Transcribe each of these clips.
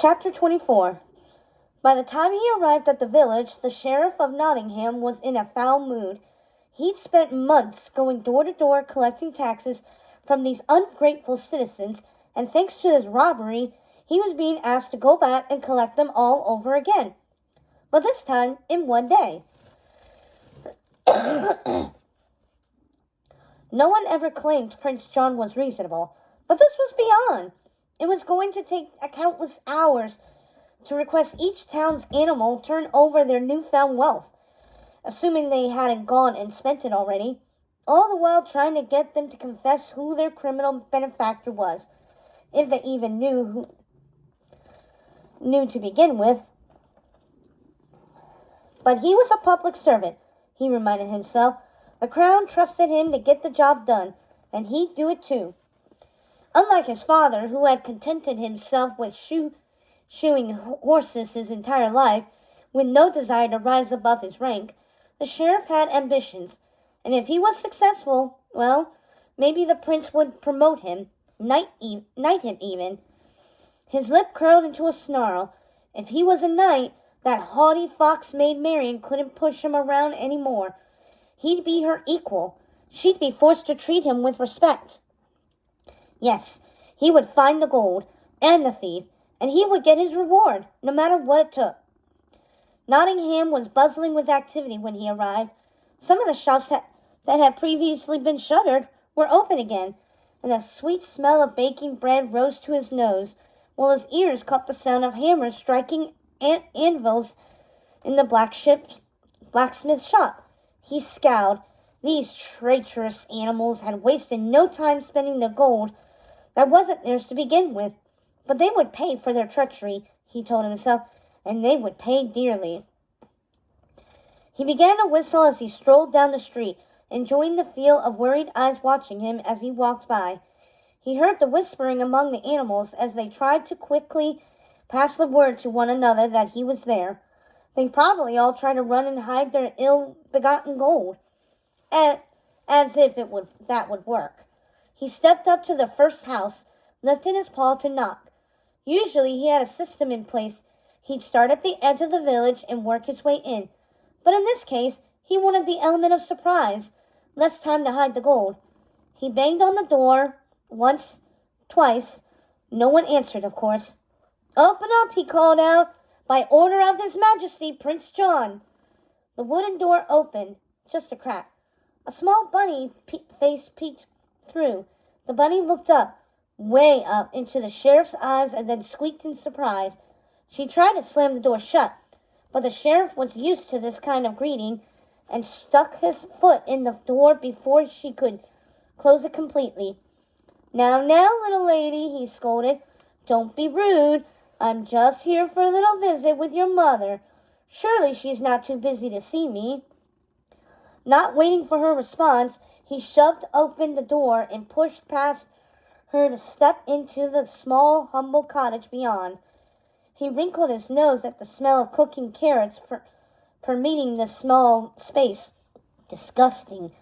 Chapter 24. By the time he arrived at the village, the sheriff of Nottingham was in a foul mood. He'd spent months going door to door collecting taxes from these ungrateful citizens, and thanks to his robbery, he was being asked to go back and collect them all over again. But this time, in one day. No one ever claimed Prince John was reasonable, but this was beyond. It was going to take countless hours to request each town's animal turn over their newfound wealth, assuming they hadn't gone and spent it already, all the while trying to get them to confess who their criminal benefactor was, if they even knew to begin with. But he was a public servant, he reminded himself. The crown trusted him to get the job done, and he'd do it too. Unlike his father, who had contented himself with shoeing horses his entire life, with no desire to rise above his rank, the sheriff had ambitions, and if he was successful, well, maybe the prince would promote him, knight him even. His lip curled into a snarl. If he was a knight, that haughty fox Maid Marian couldn't push him around any more. He'd be her equal. She'd be forced to treat him with respect. Yes, he would find the gold and the thief, and he would get his reward, no matter what it took. Nottingham was buzzing with activity when he arrived. Some of the shops that had previously been shuttered were open again, and the sweet smell of baking bread rose to his nose, while his ears caught the sound of hammers striking anvils in the blacksmith shop. He scowled. These traitorous animals had wasted no time spending the gold that wasn't theirs to begin with. But they would pay for their treachery, he told himself, and they would pay dearly. He began to whistle as he strolled down the street, enjoying the feel of worried eyes watching him as he walked by. He heard the whispering among the animals as they tried to quickly pass the word to one another that he was there. They probably all tried to run and hide their ill-begotten gold, as if that would work. He stepped up to the first house, lifting his paw to knock. Usually he had a system in place. He'd start at the edge of the village and work his way in. But in this case, he wanted the element of surprise, less time to hide the gold. He banged on the door once, twice. No one answered, of course. "Open up," he called out. "By order of His Majesty, Prince John." The wooden door opened, just a crack. A small bunny face peeked through. The bunny looked up, way up, into the sheriff's eyes and then squeaked in surprise. She tried to slam the door shut, but the sheriff was used to this kind of greeting and stuck his foot in the door before she could close it completely. Now, little lady," he scolded. "Don't be rude. I'm just here for a little visit with your mother. Surely she's not too busy to see me." Not waiting for her response, he shoved open the door and pushed past her to step into the small, humble cottage beyond. He wrinkled his nose at the smell of cooking carrots permeating the small space. Disgusting.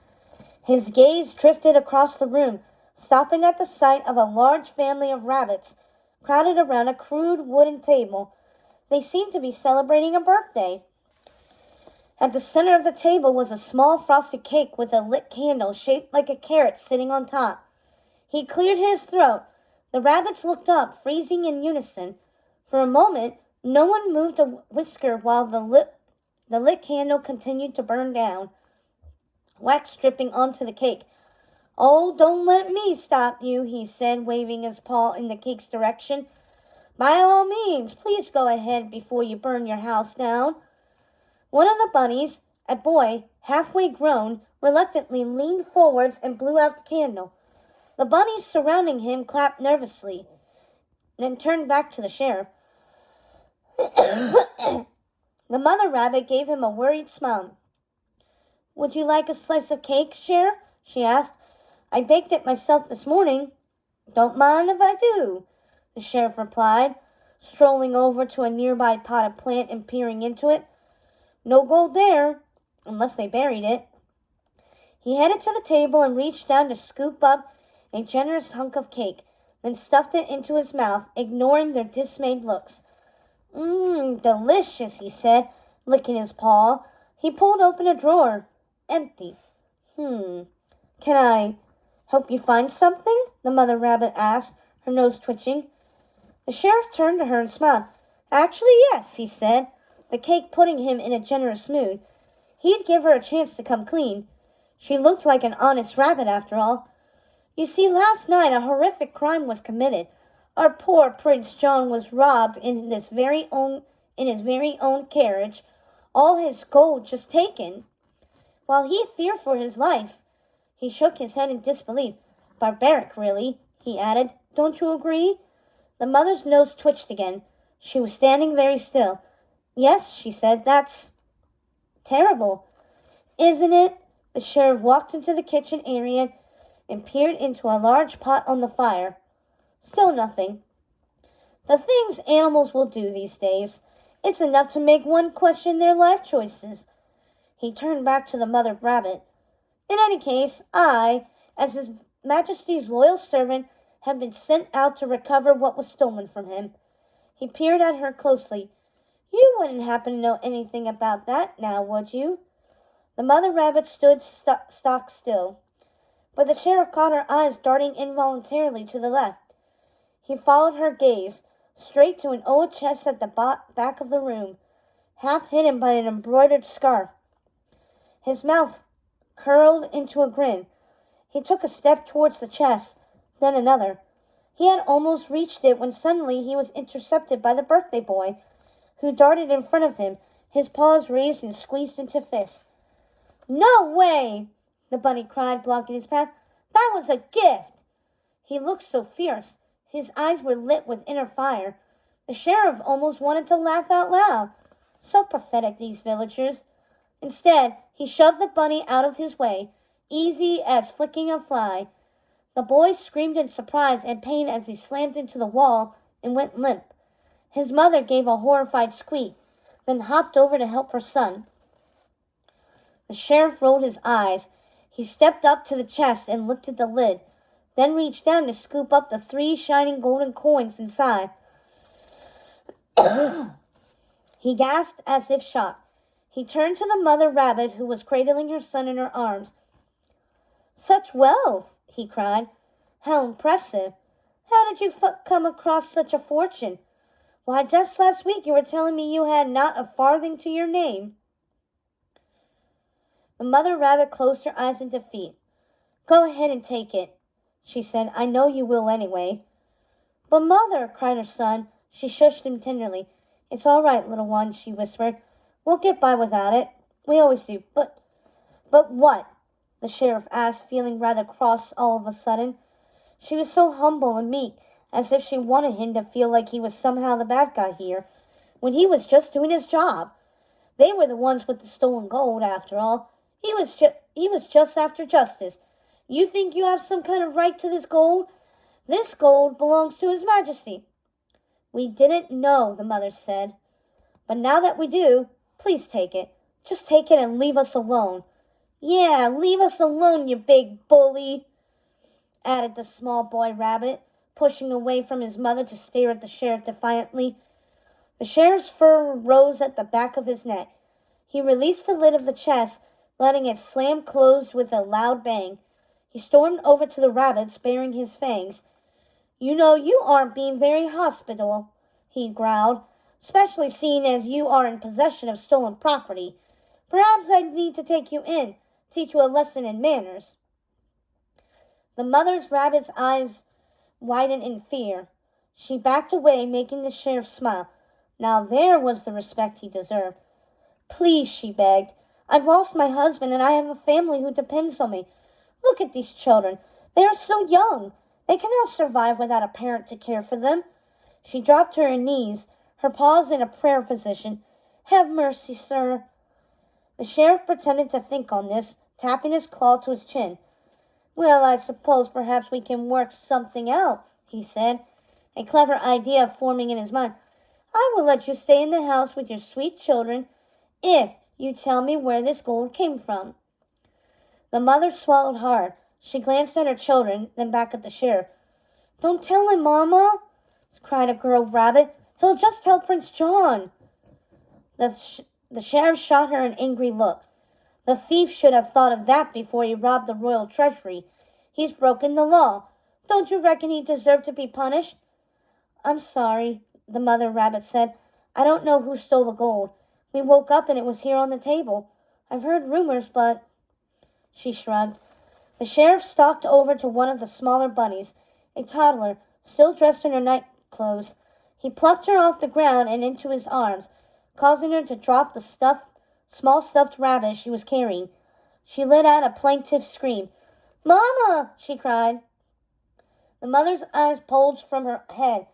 His gaze drifted across the room, stopping at the sight of a large family of rabbits crowded around a crude wooden table. They seemed to be celebrating a birthday. At the center of the table was a small frosted cake with a lit candle shaped like a carrot sitting on top. He cleared his throat. The rabbits looked up, freezing in unison. For a moment, no one moved a whisker while the lit candle continued to burn down, wax dripping onto the cake. "Oh, don't let me stop you," he said, waving his paw in the cake's direction. "By all means, please go ahead before you burn your house down." One of the bunnies, a boy, halfway grown, reluctantly leaned forwards and blew out the candle. The bunnies surrounding him clapped nervously, then turned back to the sheriff. The mother rabbit gave him a worried smile. "Would you like a slice of cake, Sheriff?" she asked. "I baked it myself this morning." "Don't mind if I do," the sheriff replied, strolling over to a nearby potted plant and peering into it. "No gold there, unless they buried it." He headed to the table and reached down to scoop up a generous hunk of cake, then stuffed it into his mouth, ignoring their dismayed looks. Delicious, he said, licking his paw. He pulled open a drawer. Empty. Can I help you find something? The mother rabbit asked, her nose twitching. The sheriff turned to her and smiled. Actually, yes, he said, the cake putting him in a generous mood. He'd give her a chance to come clean. She looked like an honest rabbit, after all. You see, last night a horrific crime was committed. Our poor Prince John was robbed in his very own carriage, all his gold just taken. While he feared for his life, he shook his head in disbelief. Barbaric, really, he added. Don't you agree? The mother's nose twitched again. She was standing very still. Yes, she said, that's terrible, isn't it? The sheriff walked into the kitchen area and peered into a large pot on the fire. Still nothing. The things animals will do these days. It's enough to make one question their life choices. He turned back to the mother rabbit. In any case, I, as His Majesty's loyal servant, have been sent out to recover what was stolen from him. He peered at her closely. You wouldn't happen to know anything about that now, would you? The mother rabbit stood stock still, but the sheriff caught her eyes darting involuntarily to the left. He followed her gaze, straight to an old chest at the back of the room, half hidden by an embroidered scarf. His mouth curled into a grin. He took a step towards the chest, then another. He had almost reached it when suddenly he was intercepted by the birthday boy, who darted in front of him, his paws raised and squeezed into fists. No way! The bunny cried, blocking his path. That was a gift! He looked so fierce. His eyes were lit with inner fire. The sheriff almost wanted to laugh out loud. So pathetic, these villagers. Instead, he shoved the bunny out of his way, easy as flicking a fly. The boy screamed in surprise and pain as he slammed into the wall and went limp. His mother gave a horrified squeak, then hopped over to help her son. The sheriff rolled his eyes. He stepped up to the chest and lifted the lid, then reached down to scoop up the 3 shining golden coins inside. He gasped as if shot. He turned to the mother rabbit, who was cradling her son in her arms. Such wealth, he cried. How impressive. How did you come across such a fortune? Why, just last week you were telling me you had not a farthing to your name. The mother rabbit closed her eyes in defeat. Go ahead and take it, she said. I know you will anyway. But mother, cried her son. She shushed him tenderly. It's all right, little one, she whispered. We'll get by without it. We always do. But what? The sheriff asked, feeling rather cross all of a sudden. She was so humble and meek, as if she wanted him to feel like he was somehow the bad guy here, when he was just doing his job. They were the ones with the stolen gold, after all. He was just after justice. You think you have some kind of right to this gold? This gold belongs to His Majesty. We didn't know, the mother said. But now that we do, please take it. Just take it and leave us alone. Yeah, leave us alone, you big bully, added the small boy rabbit, pushing away from his mother to stare at the sheriff defiantly. The sheriff's fur rose at the back of his neck. He released the lid of the chest, letting it slam closed with a loud bang. He stormed over to the rabbits, baring his fangs. You know, you aren't being very hospitable, he growled, especially seeing as you are in possession of stolen property. Perhaps I need to take you in, teach you a lesson in manners. The mother's rabbit's eyes widened in fear. She backed away, making the sheriff smile. Now there was the respect he deserved. Please, she begged. I've lost my husband, and I have a family who depends on me. Look at these children. They are so young. They cannot survive without a parent to care for them. She dropped to her knees, her paws in a prayer position. Have mercy, sir. The sheriff pretended to think on this, tapping his claw to his chin. Well, I suppose perhaps we can work something out, he said, a clever idea forming in his mind. I will let you stay in the house with your sweet children if you tell me where this gold came from. The mother swallowed hard. She glanced at her children, then back at the sheriff. Don't tell him, Mama, cried a girl rabbit, He'll just tell Prince John. The sheriff shot her an angry look. The thief should have thought of that before he robbed the royal treasury. He's broken the law. Don't you reckon he deserved to be punished? I'm sorry, the mother rabbit said. I don't know who stole the gold. We woke up and it was here on the table. I've heard rumors, but... She shrugged. The sheriff stalked over to one of the smaller bunnies, a toddler, still dressed in her night clothes. He plucked her off the ground and into his arms, causing her to drop the small stuffed rabbit she was carrying. She let out a plaintive scream. "Mama!" she cried. The mother's eyes bulged from her head.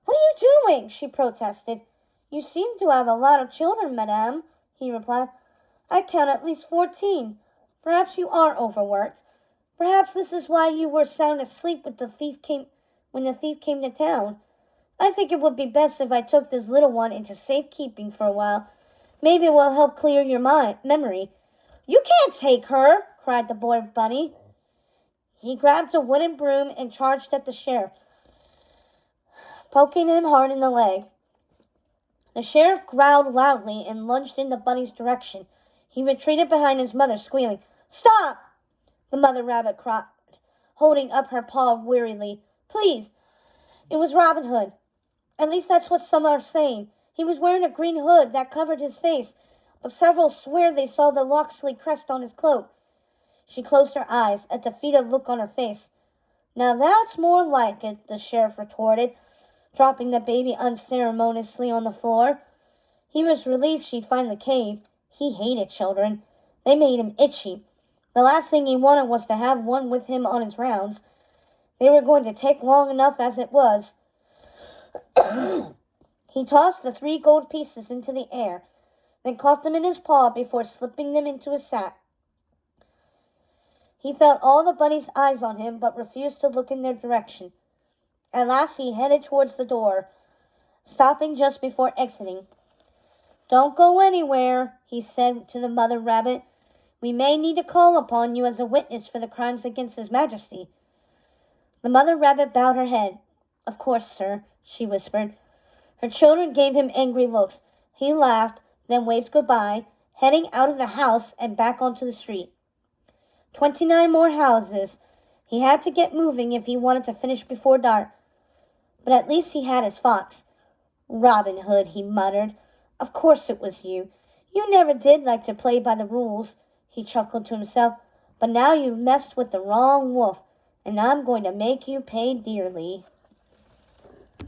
"What are you doing?" she protested. "You seem to have a lot of children, madame," he replied. "I count at least 14. Perhaps you are overworked. Perhaps this is why you were sound asleep when the thief came to town. I think it would be best if I took this little one into safekeeping for a while. Maybe it will help clear your memory." "You can't take her!" cried the boy bunny. He grabbed a wooden broom and charged at the sheriff, poking him hard in the leg. The sheriff growled loudly and lunged in the bunny's direction. He retreated behind his mother, squealing. "Stop!" the mother rabbit cried, holding up her paw wearily. "Please." It was Robin Hood. At least that's what some are saying. He was wearing a green hood that covered his face, but several swear they saw the Locksley crest on his cloak. She closed her eyes, a defeated look on her face. "Now that's more like it," the sheriff retorted, dropping the baby unceremoniously on the floor. He was relieved she'd find the cave. He hated children. They made him itchy. The last thing he wanted was to have one with him on his rounds. They were going to take long enough as it was. He tossed the 3 gold pieces into the air, then caught them in his paw before slipping them into his sack. He felt all the bunnies' eyes on him, but refused to look in their direction. At last he headed towards the door, stopping just before exiting. "Don't go anywhere," he said to the mother rabbit. "We may need to call upon you as a witness for the crimes against His Majesty." The mother rabbit bowed her head. "Of course, sir," she whispered. Her children gave him angry looks. He laughed, then waved goodbye, heading out of the house and back onto the street. 29 more houses. He had to get moving if he wanted to finish before dark. But at least he had his fox. "Robin Hood," he muttered. "Of course it was you. You never did like to play by the rules," he chuckled to himself. "But now you've messed with the wrong wolf, and I'm going to make you pay dearly."